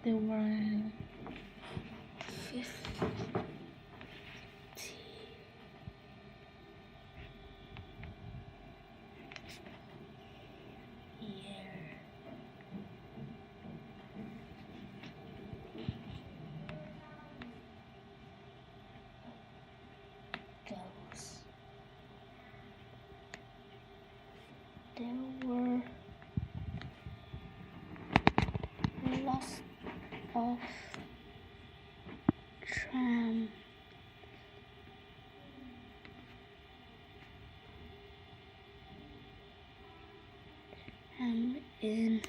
There were 50 years there were lots of tram in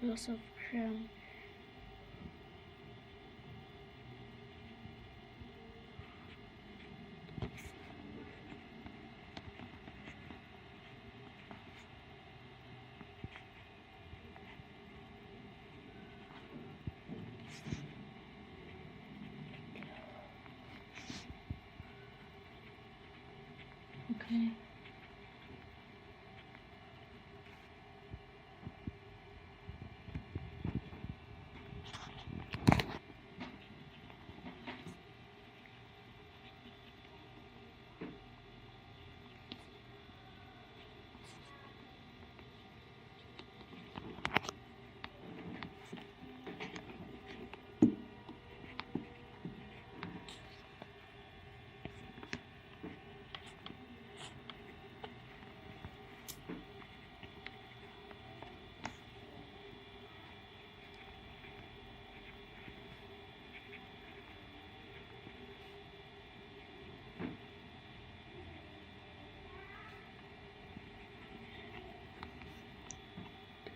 lots of tram okay.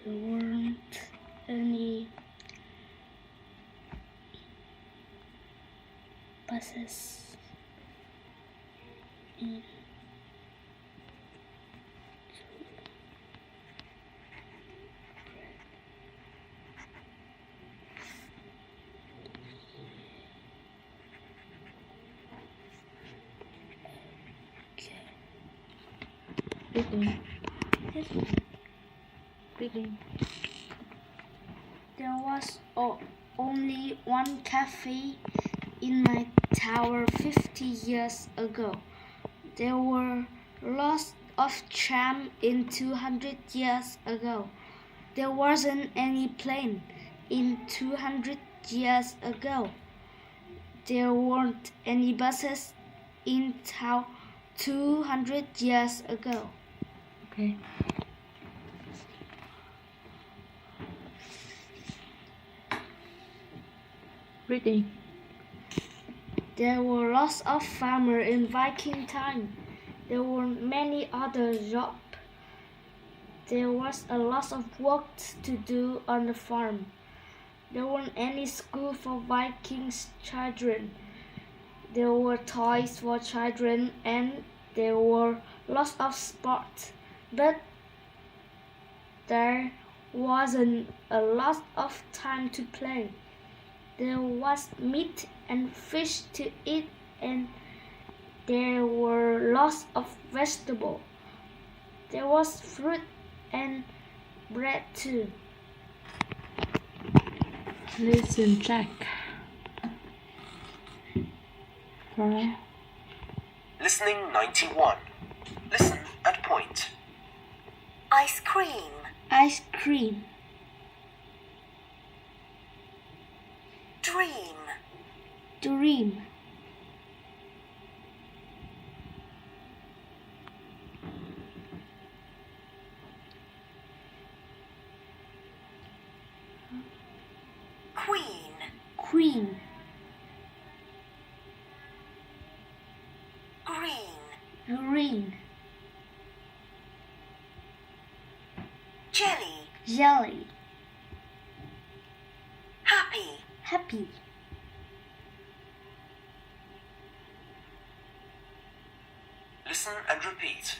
There weren't any buses in Reading. Reading. There was only one cafe in my tower 50 years ago. There were lots of tram in 200 years ago. There wasn't any plane in 200 years ago. There weren't any buses in town 200 years ago. Okay. Reading. There were lots of farmers in Viking time. There were many other jobs. There was a lot of work to do on the farm. There weren't any school for Vikings children. There were toys for children and there were lots of sports. But there wasn't a lot of time to play. There was meat and fish to eat and there were lots of vegetables. There was fruit and bread too. Listen, Jack. Right. Listening 91. Listen and point. Ice cream. Ice cream. Dream. Dream. Queen. Queen. Green. Green. Jelly. Jelly. Happy. Happy. Listen and repeat.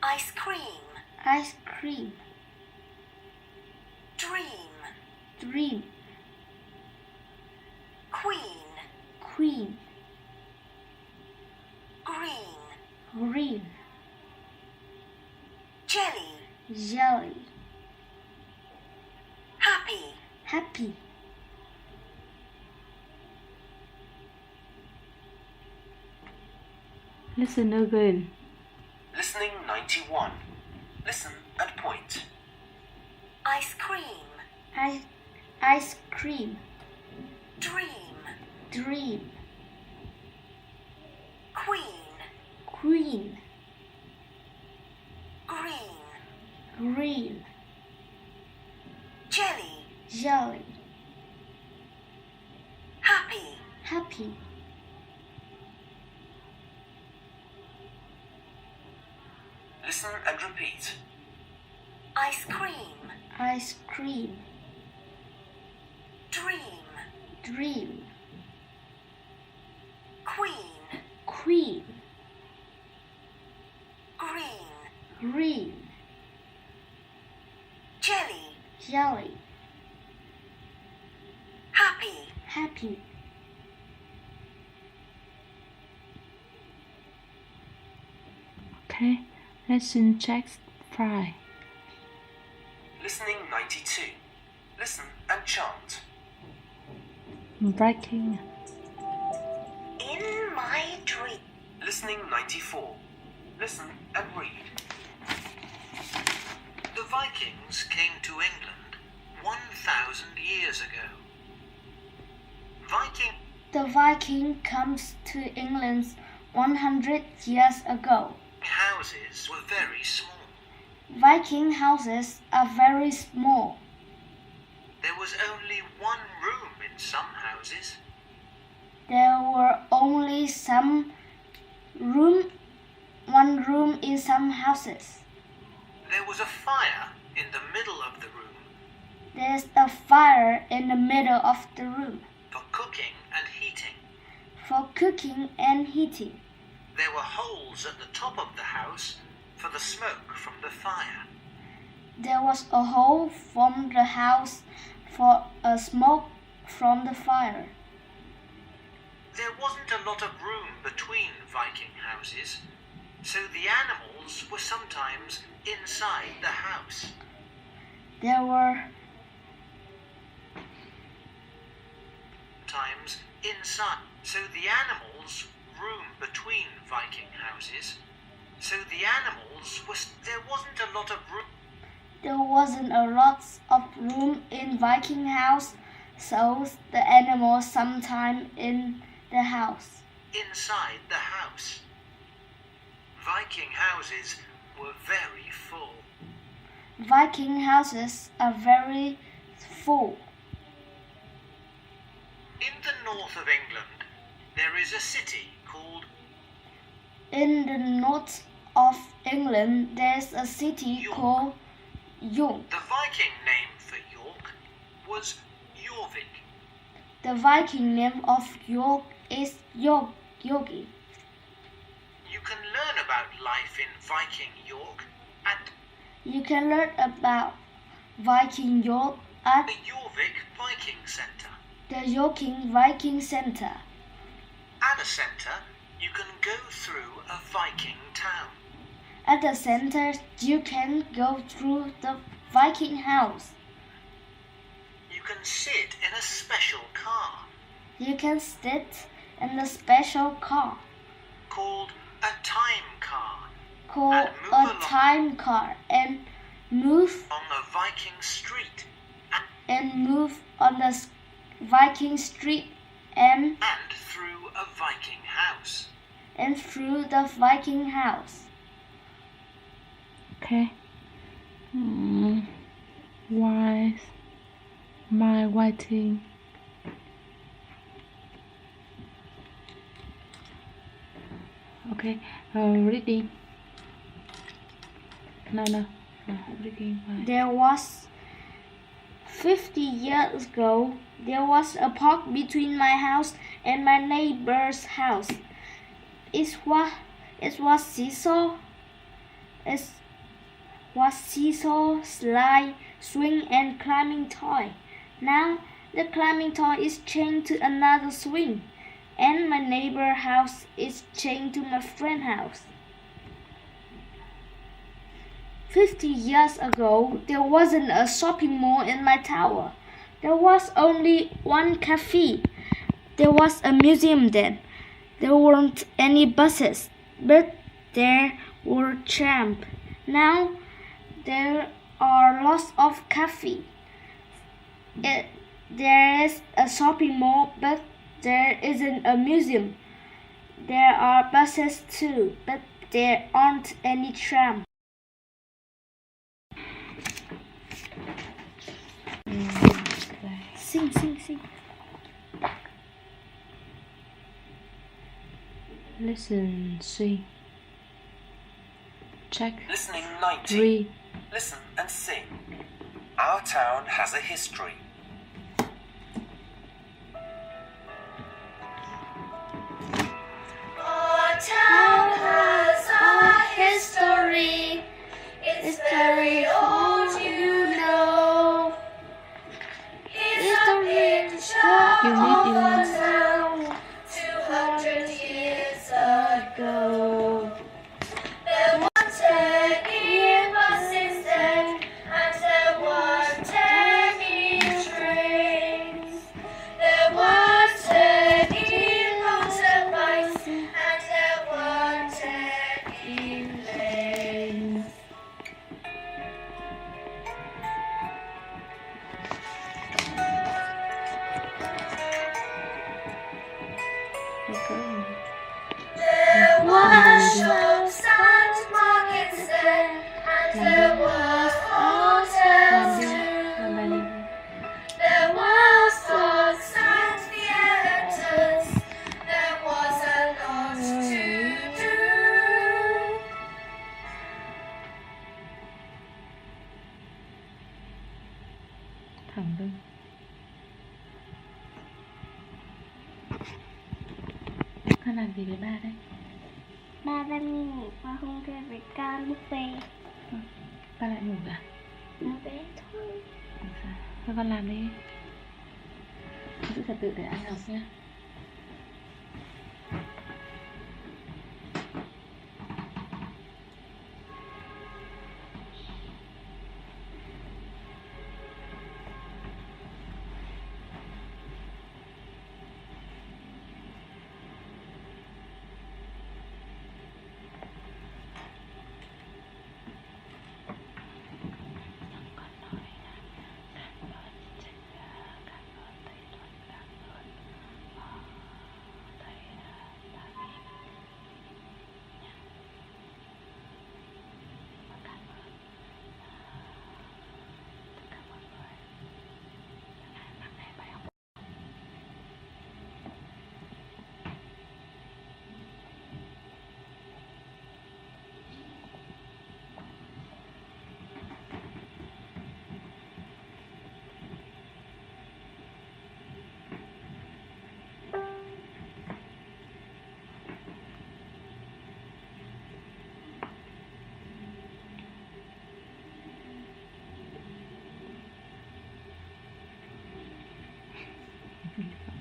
Ice cream. Ice cream. Dream. Dream. Queen. Queen. Green. Green. Jelly. Jelly. happy, Listen again. Listening 91. Listen and point. Ice cream. ice cream, Dream. dream, Queen. queen, Green. green, Jelly. jelly, Happy. happy, Listen and repeat. Ice cream. ice cream, Dream. dream, Queen. queen, Green. green, Jelly. jelly, Happy. happy, Okay, lesson check 5. Listening 92. Listen and chant. Viking, In my dream. Listening 94. Listen and read. The Vikings came to England 1,000 years ago. The Viking comes to England 100 years ago. Houses were very small. Viking houses are very small. There was only one room in some houses. There were only one room in some houses. There was a fire in the middle of the room There's a fire in the middle of the room for cooking and heating. for cooking and heating. There were holes at the top of the house for the smoke from the fire. There was a hole from the house for a smoke from the fire. There wasn't a lot of room between Viking houses, so the animals were sometimes inside the house. There were Sometimes inside. So the animals room between Viking houses. So the animals was there wasn't a lot of room. There wasn't a lot of room in Viking house, so the animals sometime in the house. Inside the house. Viking houses were very full. Viking houses are very full. In the north of England, there is a city called In the north of England, there's a city York. called York. The Viking name for York was Jorvik. The Viking name of York is Yorki. You can learn about life in Viking York at You can learn about Viking York at the Jorvik Viking Centre. the Yorking Viking Center. At the centre, you can go through a Viking town. At the center, you can go through the Viking house. You can sit in a special car You can sit in the special car called a time car called And move a along. time car and move on a Viking street on the Viking street and and through a Viking house. through the Viking house. okay. Why my writing? Okay, reading. No, reading. Why? There was 50 years ago, there was a park between my house and my neighbor's house. It was seesaw, slide, swing, and climbing toy. Now the climbing toy is chained to another swing, and my neighbor's house is chained to my friend's house. 50 years ago, there wasn't a shopping mall in my tower. There was only one cafe. There was a museum then. There weren't any buses, but there were trams. Now there are lots of cafes. There is a shopping mall, but there isn't a museum. There are buses too, but there aren't any trams. Sing, sing, sing. Listen, sing. Check. Listening 90. 3. Listen and sing. Our town has a history. Our town has a history. It's very old, you know. History You need of to a town 200 years ago. There weren't any buses then, and there weren't any trains. There weren't any motorbikes, and there weren't any planes. There were shops and markets then, and there were hotels too. There was books and theaters. There was a lot to do. Thẳng lưng. Con làm gì với ba đây? Ba đang ngủ và không chơi với con búp bê. Ba lại ngủ à? Nó bé thôi. Thôi con làm đi. Con giữ trật tự để ăn học nhé.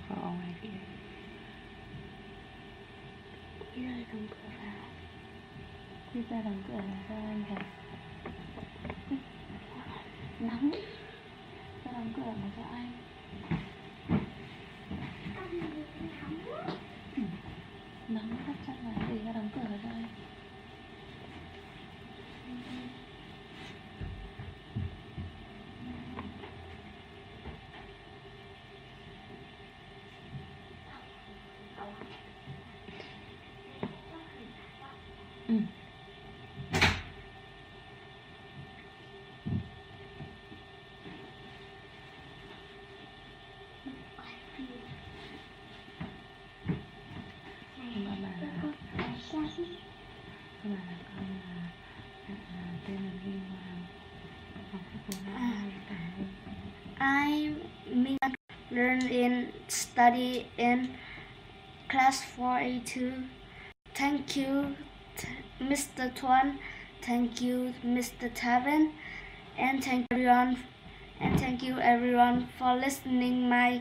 Khó ngoài kia. Đi ra đóng cửa vào. Đi ra đóng cửa là sao anh hả? Nóng. Ra đóng cửa là cho anh. Nóng thắt chặt lại để ra đóng cửa cho anh. Ừ. Các bạn là con tên là Minh Hoang, học cấp 4 Cảm ơn. I learn in study in class 4A2. Thank you, Mr. Tuan. Thank you, Mr. Tavin, and thank you everyone for listening my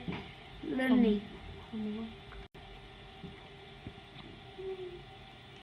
learning. Không đúng không?